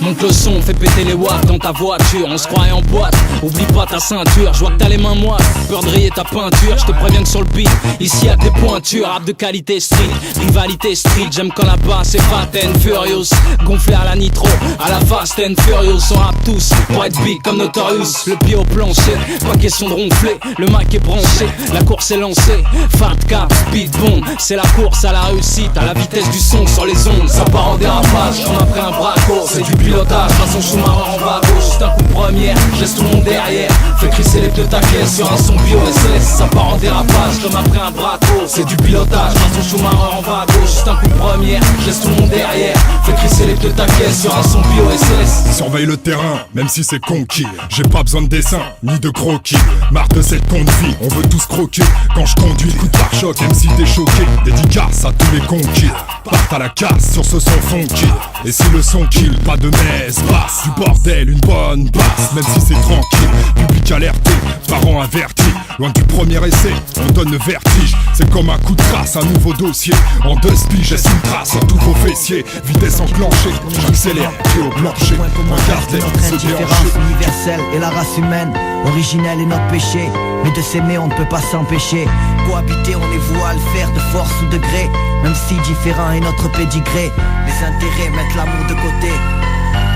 Monte le son, fais péter les watts dans ta voiture. On se croit en boîte, oublie pas ta ceinture. Je vois que t'as les mains moites, peur de rayer ta peinture. Je te préviens que sur le beat, ici y'a des pointures. Rap de qualité street, rivalité street. J'aime quand la basse est fat and furious, gonflé à la nitro, à la fast and furious. On rappe tous pour être big comme Notorious. Le pied au plancher, pas question de ronfler. Le mic est branché, la course est lancée. Fat cap, speed bomb, c'est la course à la réussite, à la vitesse du son sur les ondes. Ça part en dérapage comme après un braco. C'est du pilotage, façon sous-marin en va à gauche. Juste un coup de première, je laisse tout le monde derrière. Fais crisser les pneus taquets sur un son bio SLS. Ça part en dérapage comme après un braco. C'est du pilotage, façon sous-marin en va à gauche. Juste un coup de première, je laisse tout le monde derrière. Fais crisser les pneus taquets sur un son bio SLS. Surveille le terrain, même si c'est conquis. J'ai pas besoin de dessin, ni de croquis. Marre de cette conduite, on veut tous croquer. Quand je conduis, coup de pare-choc, MC t'es choqué. Dédicace à tous les conquis. Partent à la casse sur ce son funky. Et si le son kill, pas de messe, basse. Du bordel, une bonne basse, même si c'est tranquille. Public alerté, parents avertis. Loin du premier essai, on donne le vertige. C'est comme un coup de trace, un nouveau dossier. En 2 spies, laisse une trace sur tous vos fessiers. Vitesse enclenchée, j'accélère, pied au plancher. Regardez, notre indifférence universelle et la race humaine. Originelle est notre péché, mais de s'aimer on ne peut pas s'empêcher. Cohabiter on est voué à le faire de force ou de gré. Même si différent est notre pédigré, les intérêts mettent l'amour de côté.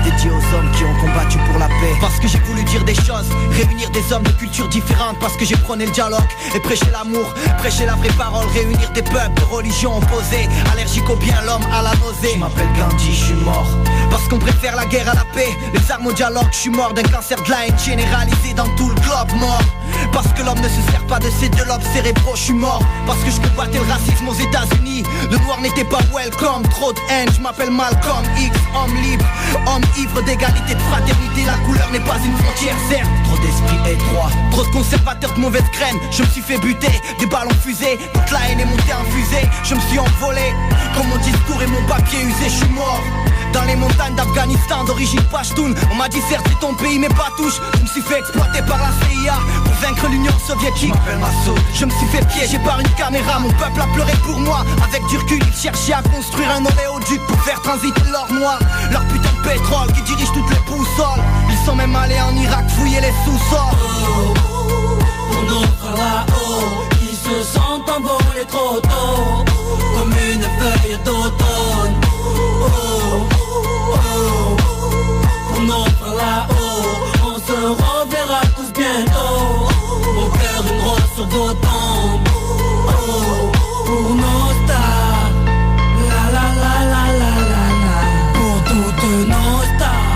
Dédié aux hommes qui ont combattu pour la paix. Parce que j'ai voulu dire des choses, réunir des hommes de cultures différentes. Parce que j'ai prôné le dialogue et prêché l'amour, prêché la vraie parole. Réunir des peuples de religions opposées, allergiques au bien, l'homme à la nausée. Je m'appelle Gandhi, je suis mort parce qu'on préfère la guerre à la paix, les armes au dialogue. Je suis mort d'un cancer de la haine généralisé dans tout le globe. Mort parce que l'homme ne se sert pas de ses 2 lobes cérébraux. Je suis mort parce que je combattais le racisme aux États-Unis. Le noir n'était pas welcome, trop de haine. Je m'appelle Malcolm X, homme libre, homme ivre d'égalité, de fraternité. La couleur n'est pas une frontière, certes. Trop d'esprit étroit, trop de conservateurs de mauvaise graine. Je me suis fait buter, des ballons fusés. Toute la haine est montée en fusée. Je me suis envolé, comme mon discours et mon papier usé. Je suis mort dans les montagnes d'Afghanistan d'origine Pashtun. On m'a dit certes c'est ton pays mais pas touche. Je me suis fait exploiter par la CIA pour vaincre l'Union soviétique. Je me suis fait piéger par une caméra. Mon peuple a pleuré pour moi. Avec du recul ils cherchaient à construire un oléoduc pour faire transiter l'or noir. Leur putain de pétrole qui dirige toutes les boussoles. Ils sont même allés en Irak fouiller les sous-sols. Pour nos frères là-haut qui se sentent envolés trop tôt, comme une feuille d'automne. Pour nos frères là-haut, on se reverra tous bientôt. Au cœur une rose sur vos tombes. Pour nos stars, la la la la la la la. Pour toutes nos stars,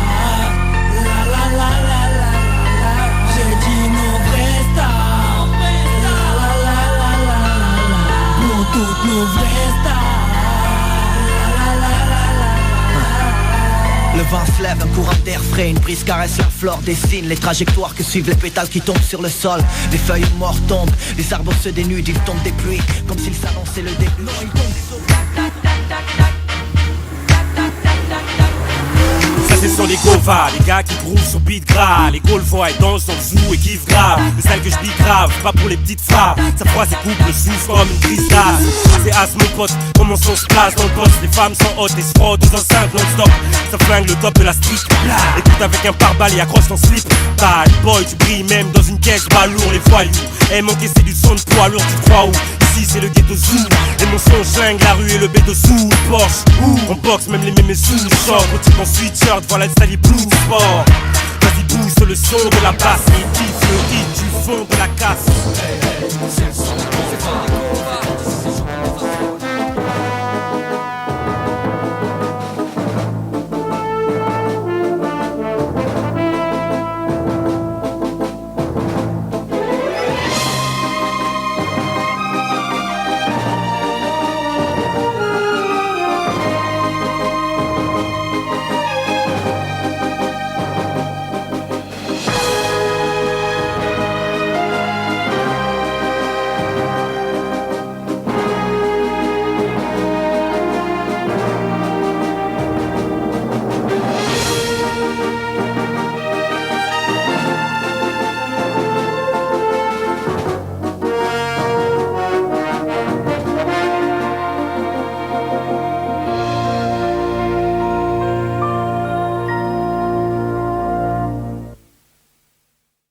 la la la la la la. J'ai dit nos vraies stars, la la la la la la. Pour toutes nos vraies stars. Le vent se lève, un courant d'air frais, une brise caresse la flore, dessine les trajectoires que suivent les pétales qui tombent sur le sol. Les feuilles mortes tombent, les arbres se dénudent, ils tombent des pluies, comme s'ils s'annonçaient le début. Non, ils tombent des eaux. Ce sont les Gova, les gars qui grouvent sur beat gras. Les Gaulois et dansent dans le zoo et kiffent grave. Le style que je bille grave, pas pour les petites frappes. Sa phrase écoute le souffle comme une crise d'as. C'est as mon pote, comment on se place dans le poste. Les femmes sont hautes et se frottent aux enceintes non-stop. Ça flingue le top de la street. Écoute avec un pare-balles et accroche ton slip. Bad boy, tu brilles même dans une caisse balourd. Les voyous aiment encaisser du son de poids lourd, tu crois où? Ici c'est le ghetto zoo. Et mon son schlingue la rue et le bédo sous le Porsche. On boxe même les mémés sous le choc. Au type en sweatshirt, voilà le style blue sport. Vas-y bouge sur le son de la basse. Et kiffe le hit du fond de la casse. C'est le son, c'est pas des combats.